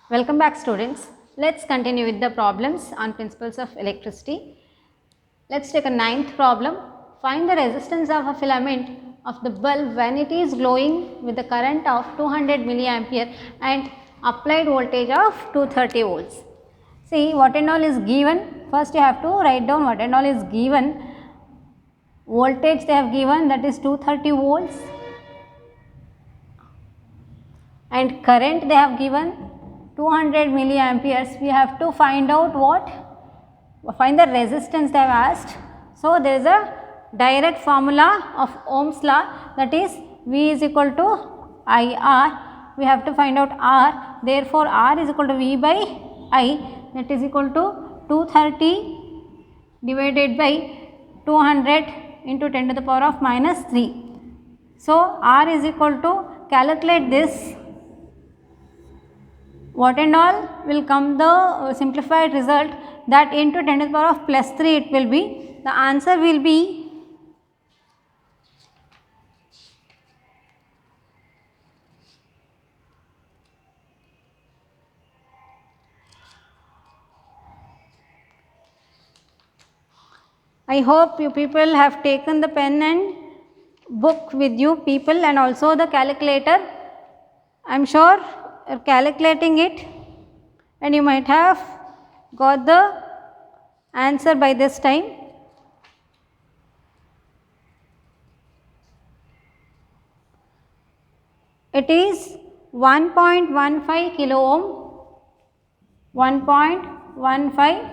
Welcome back students. Let's continue with the problems on principles of electricity. Let's take a ninth problem. Find the resistance of a filament of the bulb when it is glowing with the current of 200 milliampere and applied voltage of 230 volts. See what and all is given. First you have to write down what and all is given. Voltage they have given, that is 230 volts, and current they have given 200 milliamperes. We have to find out what? Find the resistance they have asked. So there is a direct formula of Ohm's law, that is V is equal to IR. We have to find out R. Therefore R is equal to V by I, that is equal to 230 divided by 200 into 10 to the power of minus 3. So R is equal to, calculate this, what and all will come the simplified result, that into 10 to the power of plus 3 it will be. The answer will be I hope you people have taken the pen and book with you people, and also the calculator. I am sure you are calculating it and you might have got the answer by this time. It is 1.15 kilo ohm, 1.15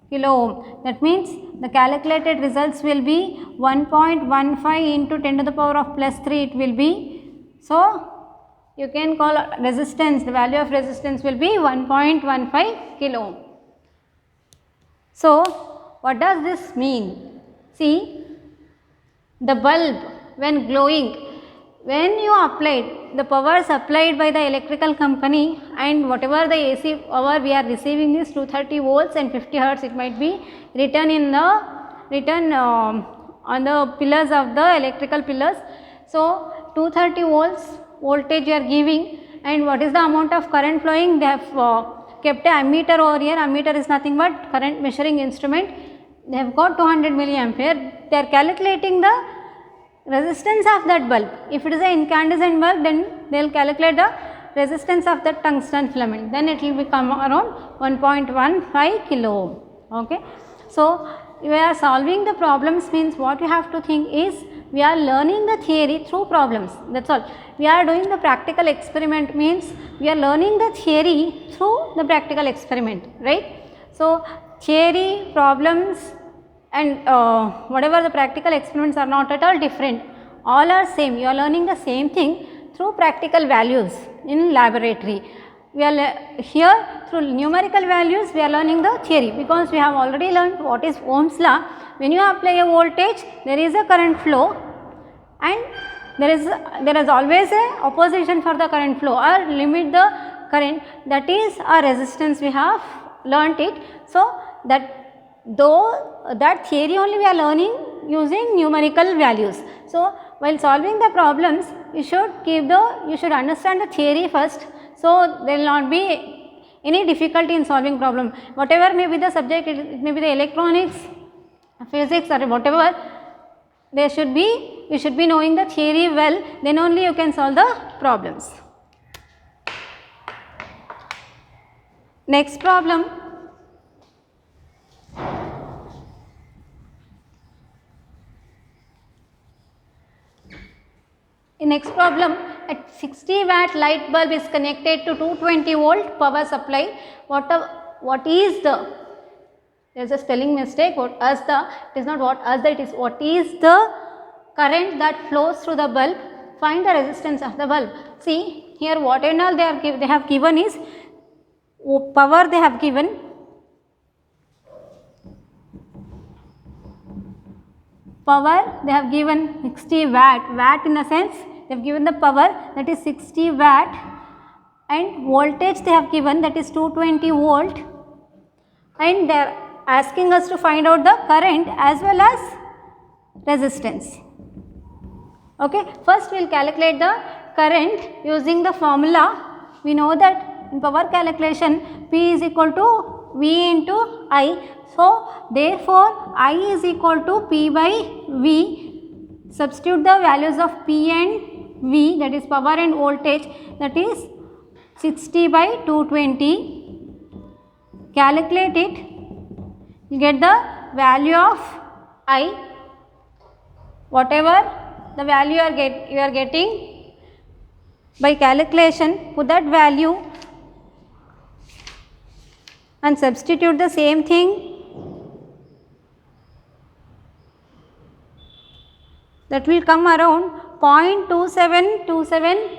kilo ohm. That means the calculated results will be 1.15 into 10 to the power of plus 3 it will be. So you can call resistance, the value of resistance will be 1.15 kilo ohm. So what does this mean? See, the bulb when glowing, when you applied the power supplied by the electrical company, and whatever the AC power we are receiving is 230 volts and 50 hertz, it might be written on the pillars of the electrical pillars. So 230 volts voltage you are giving, and what is the amount of current flowing? They have kept a ammeter over here. Ammeter is nothing but current measuring instrument. They have got 200 milliampere. They are calculating the resistance of that bulb. If it is an incandescent bulb, then they will calculate the resistance of the tungsten filament. Then it will become around 1.15 kilo ohm. Okay. So we are solving the problems, means what you have to think is we are learning the theory through problems. That's all. We are doing the practical experiment, means we are learning the theory through the practical experiment, right? So theory, problems, and whatever the practical experiments are not at all different, all are same. You are learning the same thing through practical values in laboratory. We are here through numerical values we are learning the theory, because we have already learned what is Ohm's law. When you apply a voltage, there is a current flow, and there is always a opposition for the current flow, or limit the current, that is a resistance. We have learnt it. So that theory only we are learning using numerical values. So while solving the problems, you should understand the theory first, so there will not be any difficulty in solving problem. Whatever may be the subject, it may be the electronics, physics, or whatever, you should be knowing the theory well, then only you can solve the problems. Next problem. In next problem, a 60 watt light bulb is connected to 220 volt power supply. What is the, there is a spelling mistake, it is not it is what is the current that flows through the bulb. Find the resistance of the bulb. See here, what and all they have given is power. They have given power, they have given 60 watt in the sense they have given the power, that is 60 watt, and voltage they have given, that is 220 volt, and they are asking us to find out the current as well as resistance. Okay. First we will calculate the current using the formula. We know that In power calculation, P is equal to V into I. So therefore I is equal to P by V. Substitute the values of P and V, that is power and voltage, that is 60 by 220. Calculate it, you get the value of I, whatever the value you are getting by calculation, put that value and substitute the same thing. That will come around 0.2727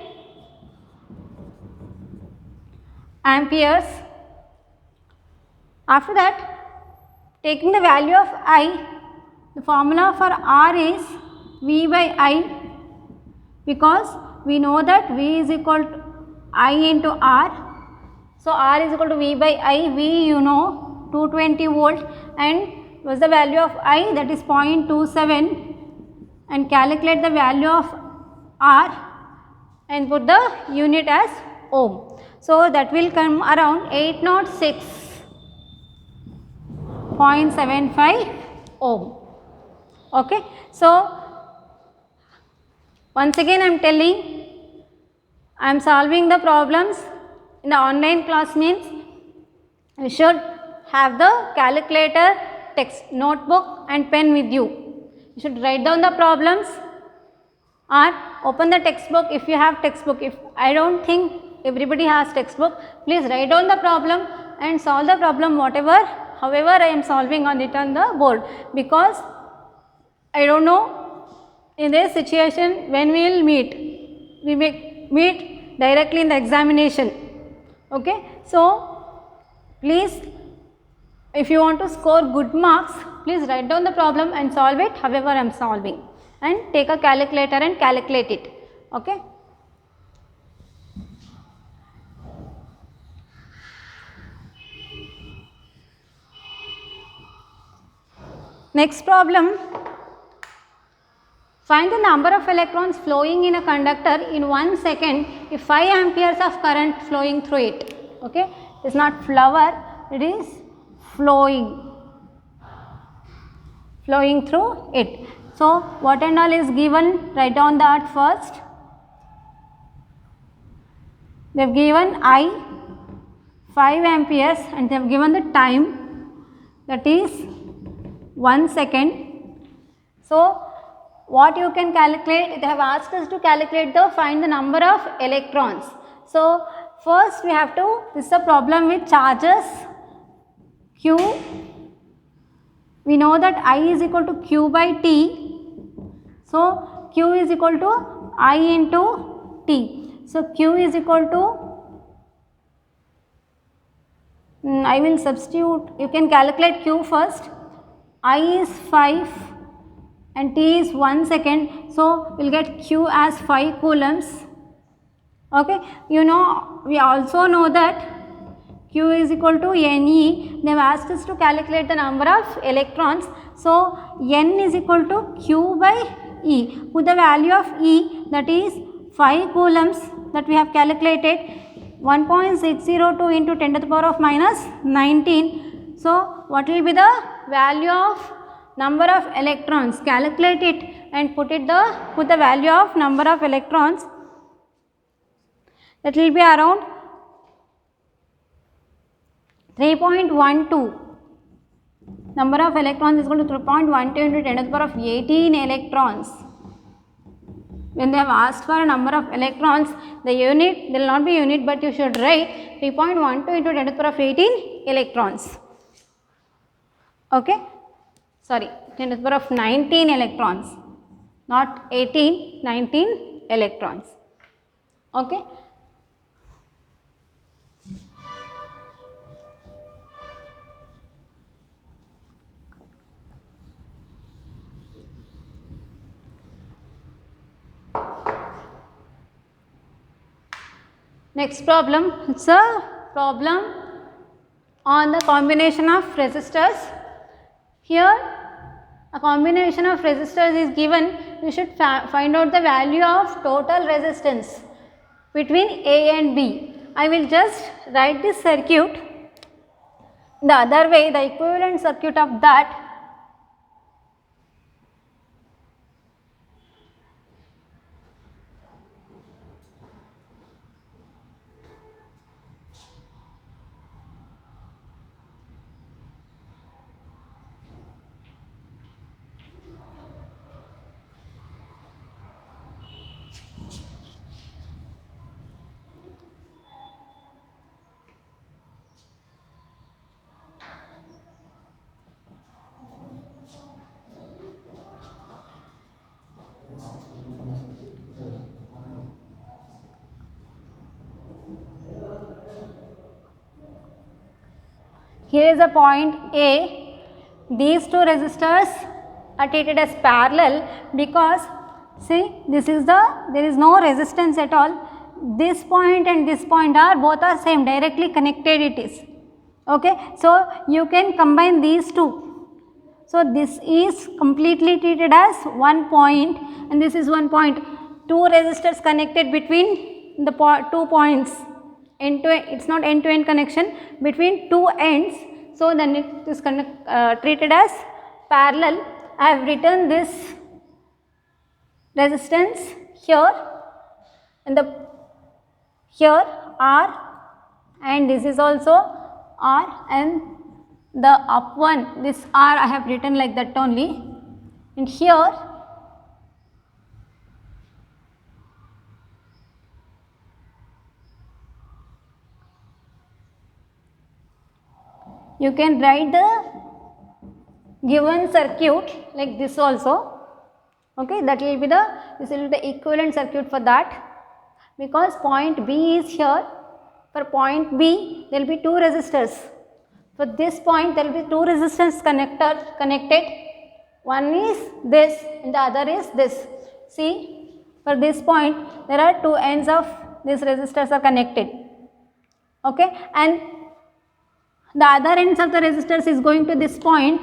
amperes. After that, taking the value of I, the formula for R is V by I, because we know that V is equal to I into R. So R is equal to V by I. V you know 220 volt, and was the value of I, that is 0.27, and calculate the value of R and put the unit as ohm. So that will come around 806.75 ohm. Okay. So once again I am telling, I am solving the problems in the online class, means you should have the calculator, text, notebook and pen with you. You should write down the problems or open the textbook if you have textbook. If I don't think everybody has textbook, please write down the problem and solve the problem however I am solving on it on the board, because I don't know in this situation when we will meet. We may meet directly in the examination. Okay. So please, if you want to score good marks, please write down the problem and solve it however I am solving, and take a calculator and calculate it. Okay. Next problem, find the number of electrons flowing in a conductor in 1 second if 5 amperes of current flowing through it. Okay. It is not flower, it is flowing through it. So what and all is given, write down that first. They have given I 5 amperes and they have given the time, that is 1 second. So what you can calculate, they have asked us to calculate find the number of electrons. So first we have to, this is a problem with charges Q. We know that I is equal to Q by T. So Q is equal to I into T. So Q is equal to, I will substitute, you can calculate Q first. I is 5 and T is 1 second. So we will get Q as 5 coulombs. Okay. You know, we also know that Q is equal to Ne. They have asked us to calculate the number of electrons. So N is equal to Q by E. Put the value of E, that is 5 coulombs, that we have calculated, 1.602 into 10 to the power of minus 19. So what will be the value of number of electrons? Calculate it and put the value of number of electrons. That will be around 3.12. Number of electrons is equal to 3.12 into 10 to the power of 18 electrons. When they have asked for a number of electrons, the unit, there will not be unit, but you should write 3.12 into 10 to the power of 18 electrons. Okay. Sorry, 10 to the power of 19 electrons, not 18, 19 electrons. Okay. Next problem, it is a problem on the combination of resistors. Here a combination of resistors is given. We should find out the value of total resistance between A and B. I will just write this circuit the other way, the equivalent circuit of that. Here is a point A. These two resistors are treated as parallel because see, this is there is no resistance at all. This point and this point are both are same, directly connected it is. Okay. So, you can combine these two. So, this is completely treated as one point and this is one point. Two resistors connected between the 2 points. End to end, it is not end to end connection, between two ends. So, then it is treated as parallel. I have written this resistance here and here R, and this is also R, and the up one, this R I have written like that only, and here you can write the given circuit like this also. Okay, that will be this will be the equivalent circuit for that, because point B is here. For point B there will be two resistors. For this point there will be two resistors connected. One is this and the other is this. See, for this point there are two ends of these resistors are connected. Okay, and the other ends of the resistors is going to this point.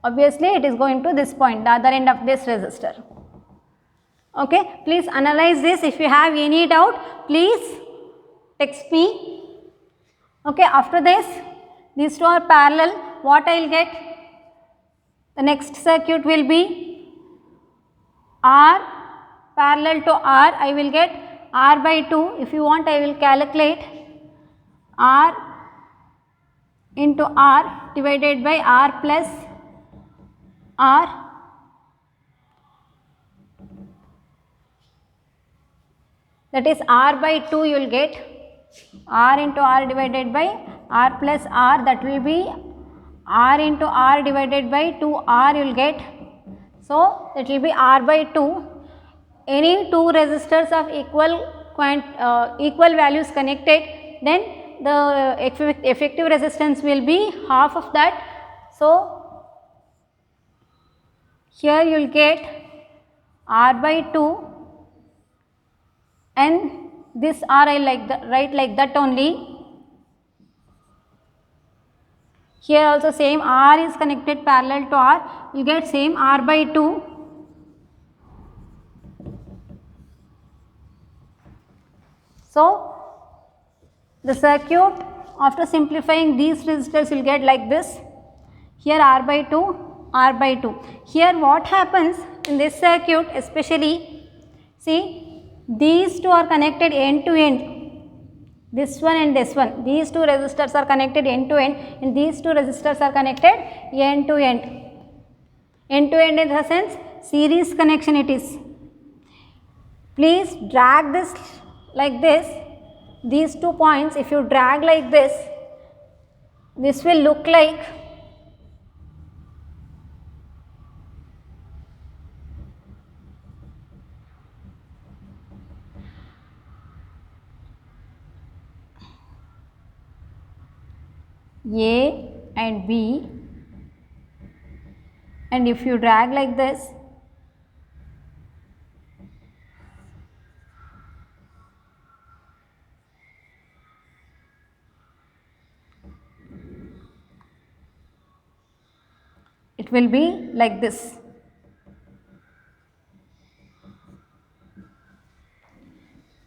Obviously, it is going to this point, the other end of this resistor. Okay, please analyze this. If you have any doubt, please text me. Okay, after this, these two are parallel. What I will get? The next circuit will be R parallel to R. I will get R by 2. If you want, I will calculate R into R divided by R plus R, that is R by 2 you will get, R into R divided by R plus R, that will be R into R divided by 2R you will get. So, that will be R by 2. Any two resistors of equal values connected, then the effective resistance will be half of that. So, here you will get R by 2 and this R I write like that only. Here also same R is connected parallel to R, you will get same R by 2. So, the circuit after simplifying these resistors you will get like this. Here R by 2. R by 2. Here what happens in this circuit, especially, see, these two are connected end to end, this one and this one, these two resistors are connected end to end and these two resistors are connected end to end. End to end in the sense series connection it is. Please drag this like this, these 2 points, if you drag like this will look like A and B, and if you drag like this, it will be like this.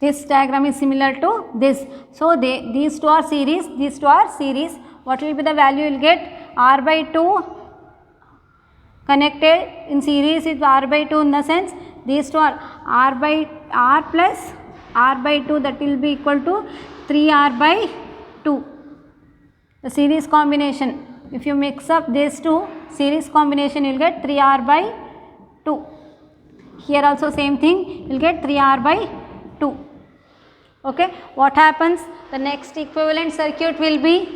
This diagram is similar to this. So these two are series, these two are series. What will be the value you will get? R by 2 connected in series with R by 2, in the sense these two are R by R plus R by 2, that will be equal to 3R by 2. The series combination, if you mix up these two, series combination, you will get 3R by 2. Here also same thing, you will get 3R by 2. Okay. What happens? The next equivalent circuit will be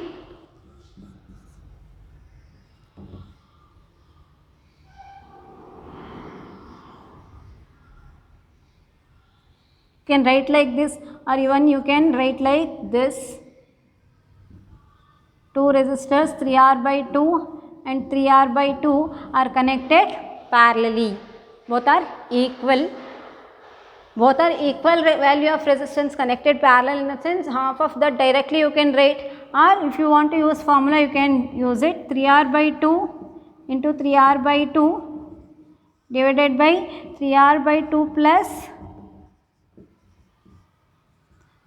can write like this, or even you can write like this. Two resistors 3R by 2 and 3R by 2 are connected parallelly. Both are equal. Both are equal value of resistance connected parallel, in the sense half of that directly you can write, or if you want to use formula you can use it. 3R by 2 into 3R by 2 divided by 3R by 2 plus,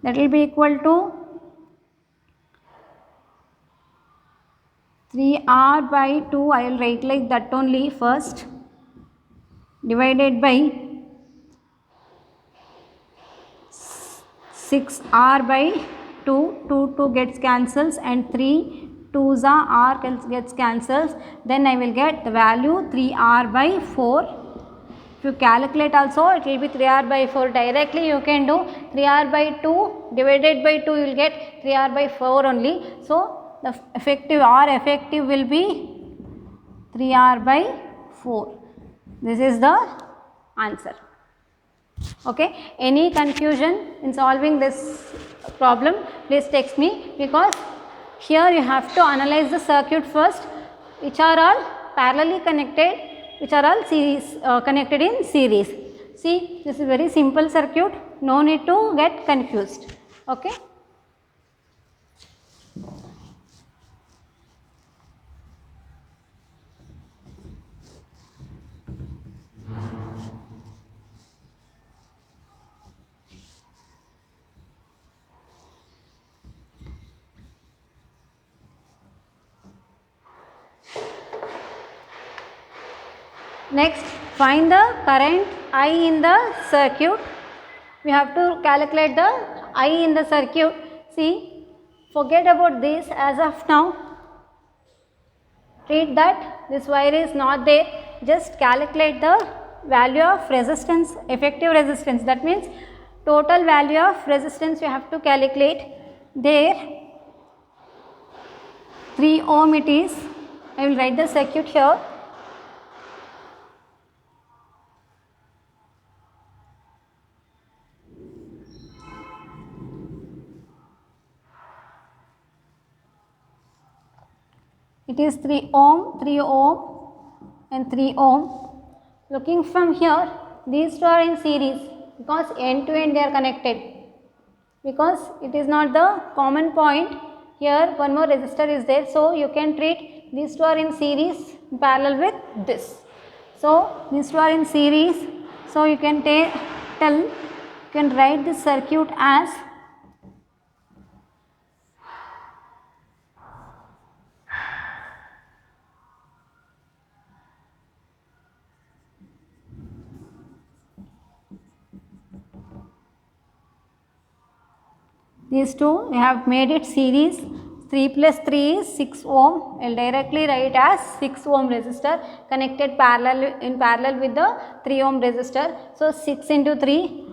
that will be equal to 3R by 2, I will write like that only first, divided by 6R by 2, 2 gets cancels, and 3 2s are R gets cancels, then I will get the value 3R by 4. If you calculate also, it will be 3R by 4. Directly you can do 3R by 2 divided by 2, you will get 3R by 4 only. So the effective R effective will be 3R by 4. This is the answer. Okay. Any confusion in solving this problem, please text me, because here you have to analyze the circuit first, which are all parallelly connected, which are all series connected in series. See, this is very simple circuit, no need to get confused. Okay. Next, find the current I in the circuit. We have to calculate the I in the circuit. See, forget about this as of now. Treat that this wire is not there. Just calculate the value of resistance, effective resistance. That means total value of resistance you have to calculate. There 3 ohm it is. I will write the circuit here. It is 3 ohm, 3 ohm and 3 ohm. Looking from here, these two are in series because end to end they are connected. Because it is not the common point, here one more resistor is there. So, you can treat these two are in series in parallel with this. So, these two are in series. So, you can you can write this circuit as these two, we have made it series. 3 plus 3 is 6 ohm. I will directly write as 6 ohm resistor connected in parallel with the 3 ohm resistor. So, 6 into 3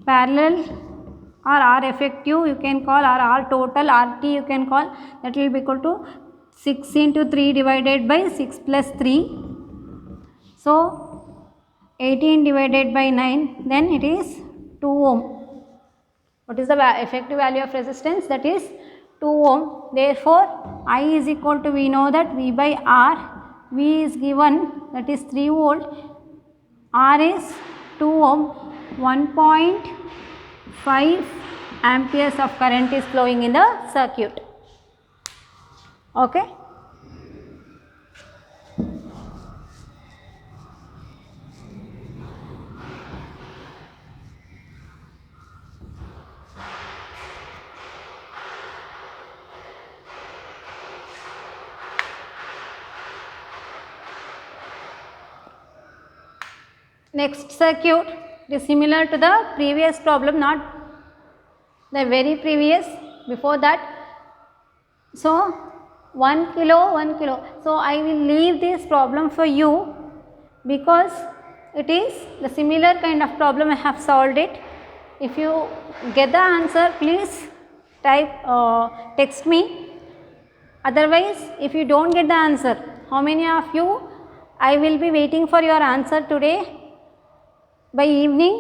parallel or R effective you can call, or R total RT you can call, that will be equal to 6 into 3 divided by 6 plus 3. So, 18 divided by 9, then it is 2 ohm. What is the effective value of resistance? That is 2 ohm. Therefore, I is equal to, we know that V by R, V is given, that is 3 volt, R is 2 ohm, 1.5 amperes of current is flowing in the circuit. Okay. Next circuit is similar to the previous problem, not the very previous, before that. So 1 kilo, 1 kilo. So I will leave this problem for you because it is the similar kind of problem. I have solved it. If you get the answer, please type text me. Otherwise, if you don't get the answer, how many of you, I will be waiting for your answer today by evening.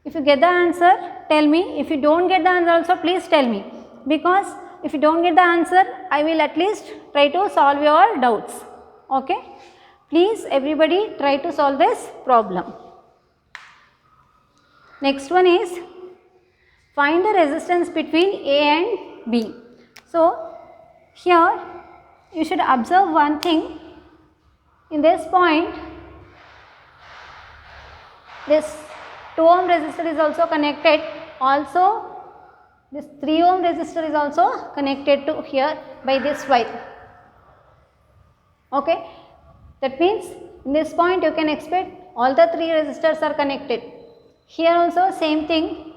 If you get the answer, tell me. If you don't get the answer also, please tell me, because if you don't get the answer, I will at least try to solve your doubts. Okay? Please everybody try to solve this problem. Next one is find the resistance between A and B. So here you should observe one thing. In this point, this 2 ohm resistor is also connected. Also this 3 ohm resistor is also connected to here by this wire. Okay. That means in this point you can expect all the 3 resistors are connected. Here also same thing.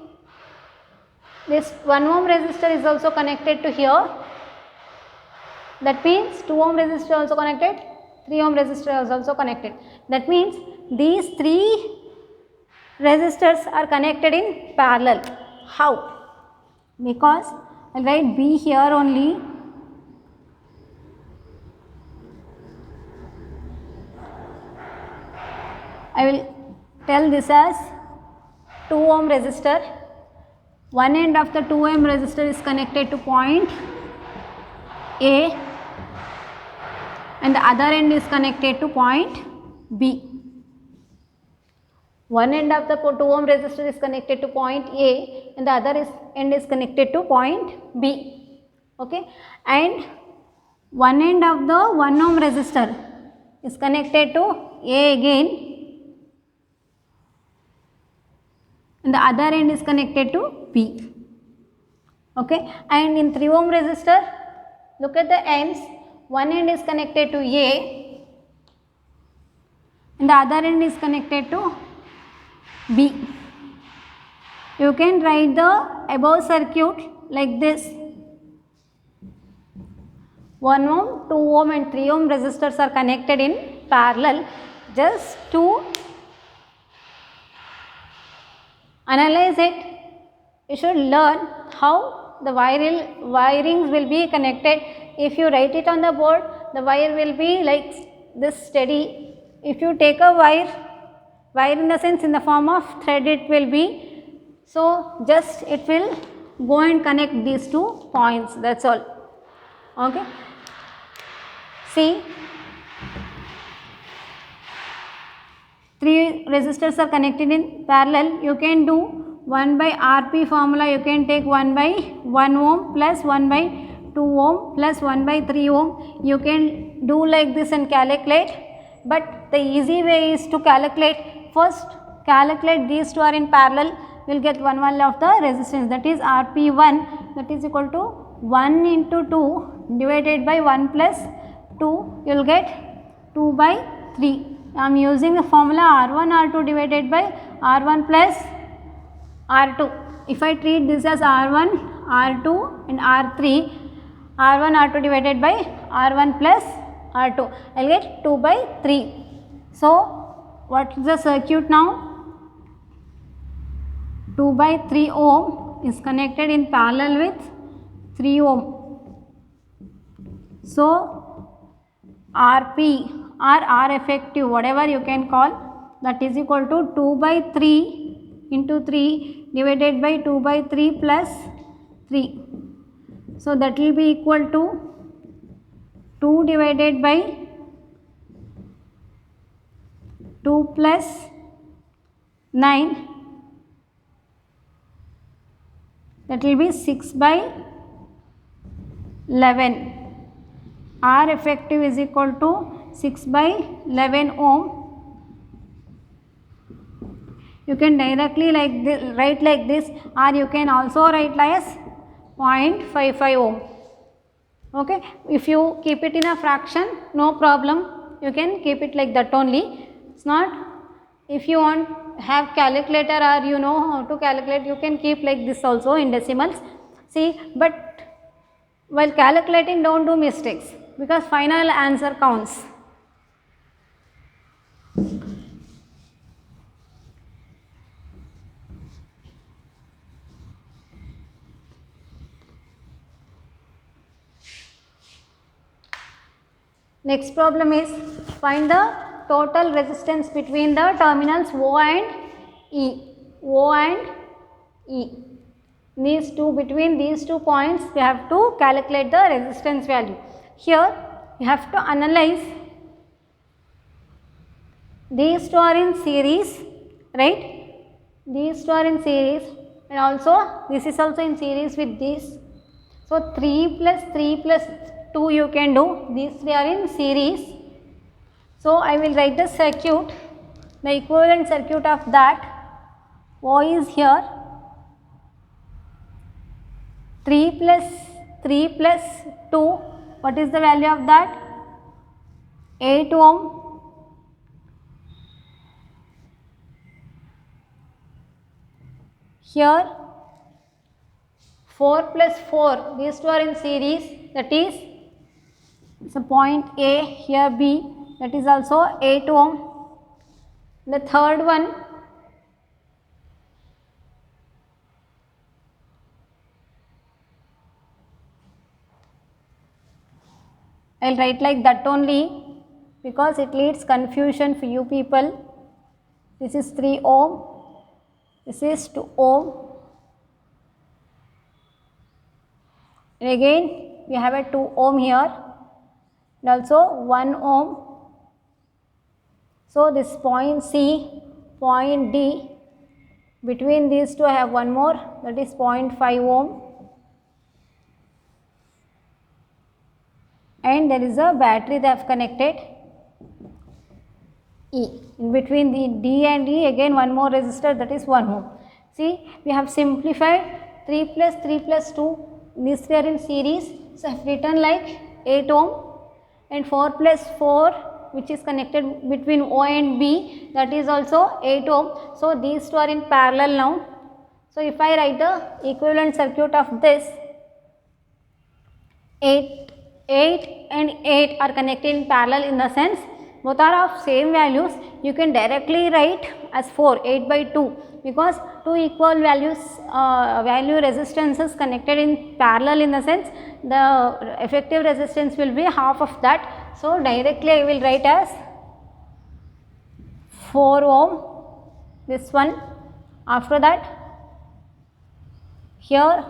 This 1 ohm resistor is also connected to here. That means 2 ohm resistor also connected, 3 ohm resistor is also connected. That means these 3 resistors are connected in parallel. How? Because I will write B here only. I will tell this as 2 ohm resistor. One end of the 2 ohm resistor is connected to point A and the other end is connected to point B. One end of the 2 ohm resistor is connected to point A and the other end is connected to point B. Okay? And one end of the 1 ohm resistor is connected to A again and the other end is connected to B. Okay? And in 3 ohm resistor, look at the ends. One end is connected to A and the other end is connected to B. You can write the above circuit like this. 1 ohm, 2 ohm and 3 ohm resistors are connected in parallel. Just to analyze it, you should learn how the wirings will be connected. If you write it on the board, the wire will be like this steady. If you take a wire in the sense in the form of thread, it will be, so just it will go and connect these 2 points, that's all. Okay. See, 3 resistors are connected in parallel. You can do 1 by Rp formula. You can take 1 by 1 ohm plus 1 by 2 ohm plus 1 by 3 ohm. You can do like this and calculate, but the easy way is to calculate. First calculate these 2 are in parallel, you will get one value of the resistance, that is Rp1, that is equal to 1 into 2 divided by 1 plus 2, you will get 2 by 3. I am using the formula R1 R2 divided by R1 plus R2. If I treat this as R1, R2 and R3, R1 R2 divided by R1 plus R2, I will get 2 by 3. So what is the circuit now? 2 by 3 ohm is connected in parallel with 3 ohm. So Rp or R effective, whatever you can call, that is equal to 2 by 3 into 3 divided by 2 by 3 plus 3. So that will be equal to 2 divided by 2 plus 9, that will be 6 by 11. R effective is equal to 6 by 11 ohm. You can directly like this, write like this, or you can also write as 0.55 ohm. Okay. If you keep it in a fraction, no problem, you can keep it like that only. It's not if you want have calculator or you know how to calculate, you can keep like this also in decimals. See, but while calculating don't do mistakes because final answer counts. Next problem is find the total resistance between the terminals O and E. O and E. Between these two points we have to calculate the resistance value. Here you have to analyze these two are in series, right? These two are in series and also this is also in series with this. So 3 plus 2 you can do, these three are in series. So I will write the circuit, the equivalent circuit of that. O is here, 3 plus 2, what is the value of that? 8 ohm. Here 4 plus 4, these two are in series, that is it's a point A, here B, that is also 8 ohm. The third one, I will write like that only because it leads confusion for you people. This is 3 ohm, this is 2 ohm, and again we have a 2 ohm here and also 1 ohm. So this point C, point D, between these two I have one more, that is 0.5 ohm, and there is a battery they have connected E. In between the D and E again one more resistor, that is 1 ohm. See, we have simplified 3 plus 2, these three are in series, so I have written like 8 ohm, and 4 plus 4 which is connected between O and B, that is also 8 ohm. So these two are in parallel now. So if I write the equivalent circuit of this, 8 and 8 are connected in parallel, in the sense both are of same values, you can directly write as 4, 8 by 2, because two equal values value resistances connected in parallel, in the sense the effective resistance will be half of that. So directly I will write as 4 ohm, this one. After that here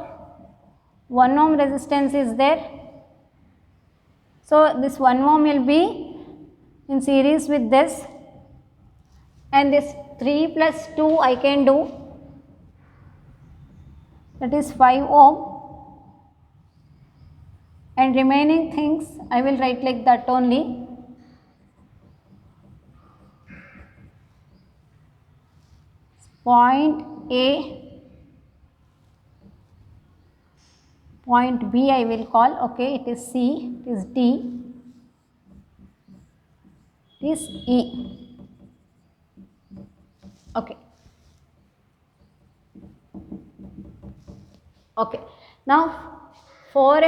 1 ohm resistance is there, so this 1 ohm will be in series with this, and this 3 plus 2 I can do, that is 5 ohm, and remaining things I will write like that only. Point A, point B I will call, okay, it is C, it is D, it is E, okay. Okay, now 4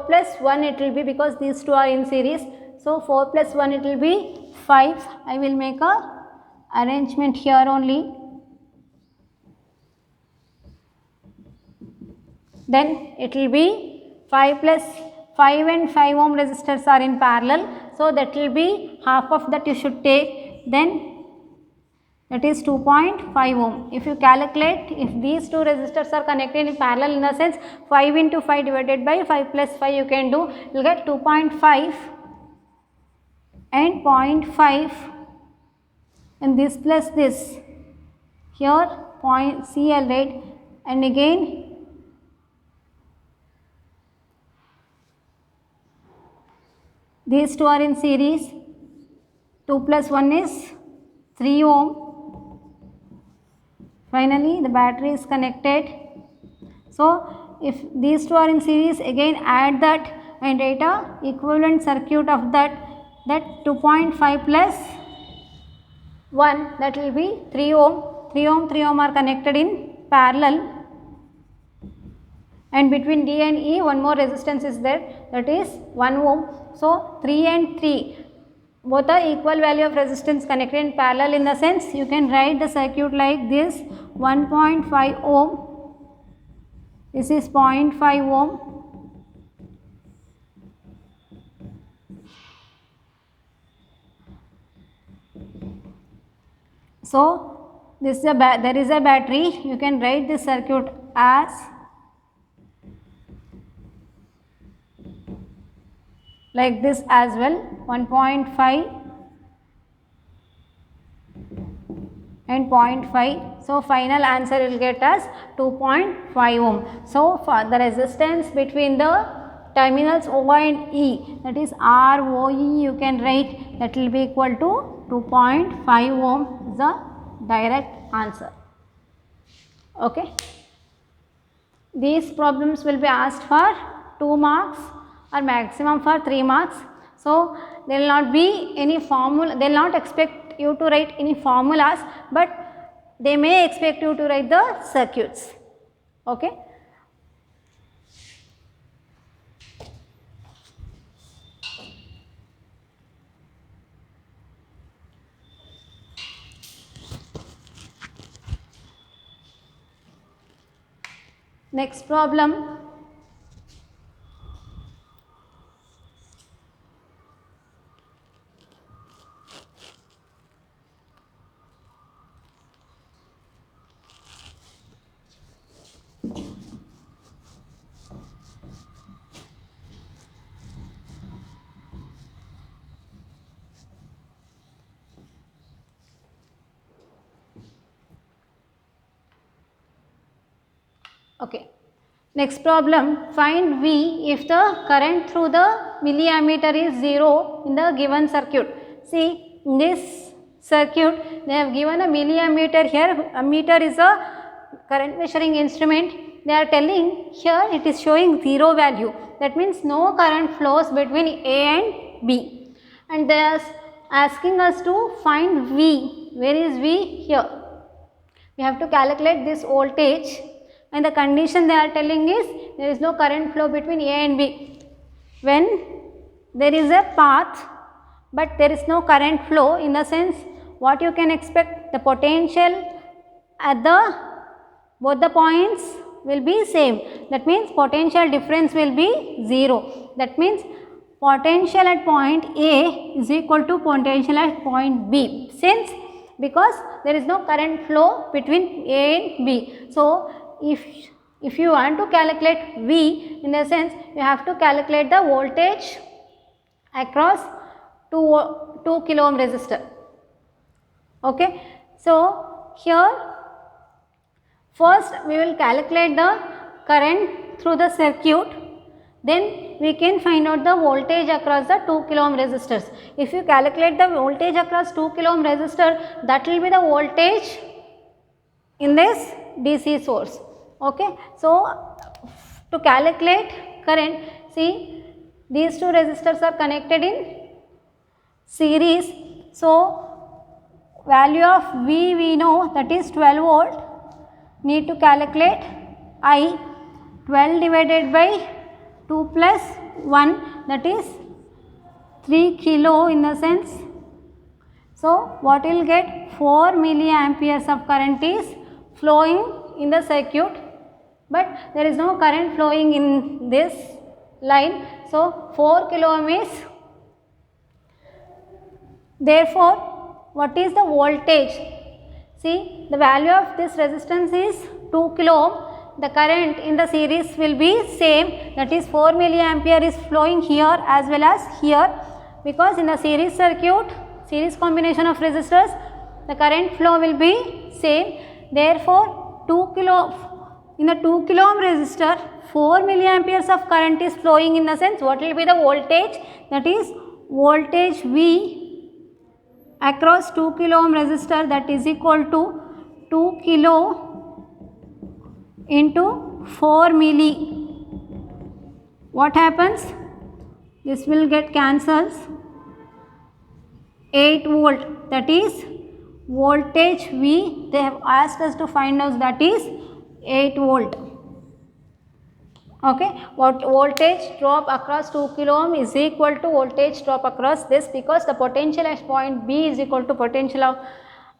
plus 1 it will be, because these two are in series, so 4 plus 1 it will be 5. I will make a arrangement here only. Then it will be 5 plus 5 and 5 ohm resistors are in parallel, so that will be half of that you should take, then that is 2.5 ohm. If you calculate, if these two resistors are connected in parallel, in the sense 5 into 5 divided by 5 plus 5 you can do, you will get 2.5 and 0.5, and this plus this, here point C I will write, and again these two are in series, 2 plus 1 is 3 ohm. Finally the battery is connected. So if these two are in series, again add that and write a equivalent circuit of that 2.5 plus one, that will be 3 ohm, 3 ohm, 3 ohm are connected in parallel, and between D and E one more resistance is there, that is 1 ohm. So 3 and 3 both are equal value of resistance connected in parallel, in the sense you can write the circuit like this: 1.5 ohm, this is 0.5 ohm, so this is there is a battery, you can write this circuit as like this as well, 1.5 and 0.5. So final answer will get us 2.5 ohm. So for the resistance between the terminals O and E, that is ROE, you can write that will be equal to 2.5 ohm is the direct answer. Okay. These problems will be asked for 2 marks or maximum for 3 marks. So there will not be any formula, they will not expect you to write any formulas, but they may expect you to write the circuits. Okay. Next problem. Okay. Next problem, find V if the current through the milliammeter is 0 in the given circuit. See, in this circuit they have given a milliammeter here. Ammeter is a current measuring instrument. They are telling here it is showing 0 value, that means no current flows between A and B, and they are asking us to find V. Where is V? Here. We have to calculate this voltage, and the condition they are telling is there is no current flow between A and B. When there is a path but there is no current flow, in the sense what you can expect, the potential at the both the points will be same, that means potential difference will be 0. That means potential at point A is equal to potential at point B, since because there is no current flow between A and B. So if you want to calculate V, in the sense you have to calculate the voltage across 2 kilo ohm resistor. Okay. So here first we will calculate the current through the circuit, then we can find out the voltage across the 2 kilo ohm resistors. If you calculate the voltage across 2 kilo ohm resistor, that will be the voltage in this DC source. Okay. So to calculate current, see, these two resistors are connected in series. So value of V we know, that is 12 volt. Need to calculate I. 12 divided by 2 plus 1, that is 3 kilo in the sense. So what will get, 4 milliamperes of current is flowing in the circuit, but there is no current flowing in this line. So 4 kilo ohm is, therefore what is the voltage? See, the value of this resistance is 2 kilo ohm. The current in the series will be same, that is 4 milliampere is flowing here as well as here, because in the series circuit, series combination of resistors, the current flow will be same. Therefore 2 kilo, in the 2 kilo ohm resistor 4 milliamperes of current is flowing, in the sense what will be the voltage, that is voltage V across 2 kilo ohm resistor, that is equal to 2 kilo into 4 milli. What happens? This will get cancels. 8 volt, that is voltage V they have asked us to find out, that is 8 volt. Okay, what voltage drop across 2 kilo ohm is equal to voltage drop across this, because the potential at point B is equal to potential of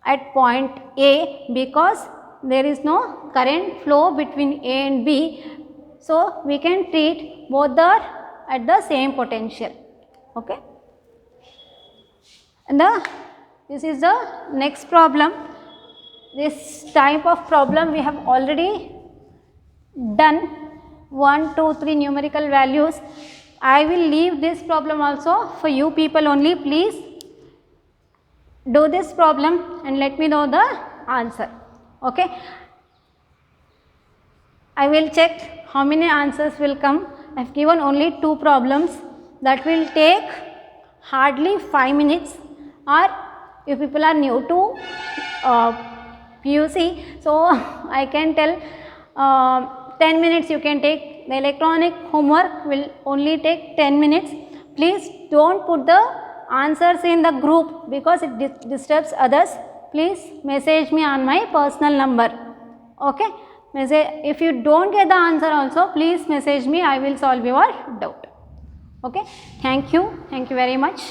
at point A, because there is no current flow between A and B. So, we can treat both are at the same potential. Okay. And this is the next problem. This type of problem we have already done 1, 2, 3 numerical values. I will leave this problem also for you people only. Please do this problem and let me know the answer. Okay. I will check how many answers will come. I have given only 2 problems, that will take hardly 5 minutes, or if people are new to PUC, so I can tell 10 minutes you can take. The electronic homework will only take 10 minutes. Please do not put the answers in the group, because it disturbs others. Please message me on my personal number. Okay. If you do not get the answer also, please message me, I will solve your doubt. Okay. Thank you very much.